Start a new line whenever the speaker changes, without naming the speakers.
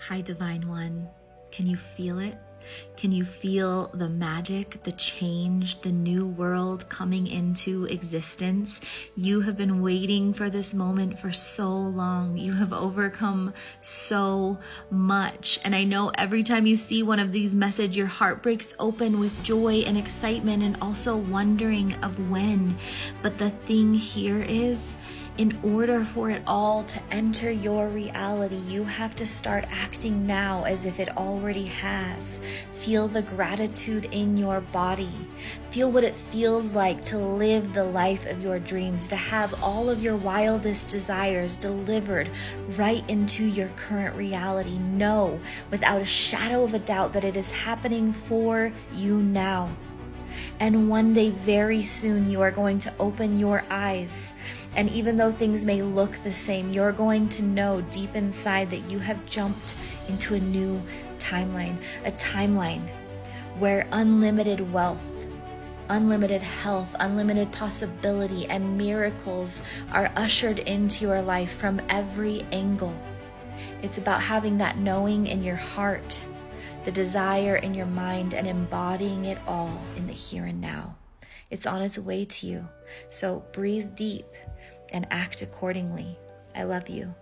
Hi, Divine One. Can you feel it? Can you feel the magic, the change, the new world coming into existence? You have been waiting for this moment for so long. You have overcome so much. And I know every time you see one of these messages, your heart breaks open with joy and excitement and also wondering of when. But the thing here is, in order for it all to enter your reality, you have to start acting now as if it already has. Feel the gratitude in your body. Feel what it feels like to live the life of your dreams, to have all of your wildest desires delivered right into your current reality. Know without a shadow of a doubt that it is happening for you now. And one day, very soon, you are going to open your eyes. And even though things may look the same, you're going to know deep inside that you have jumped into a new timeline, a timeline where unlimited wealth, unlimited health, unlimited possibility, and miracles are ushered into your life from every angle. It's about having that knowing in your heart, the desire in your mind, and embodying it all in the here and now. It's on its way to you. So breathe deep and act accordingly. I love you.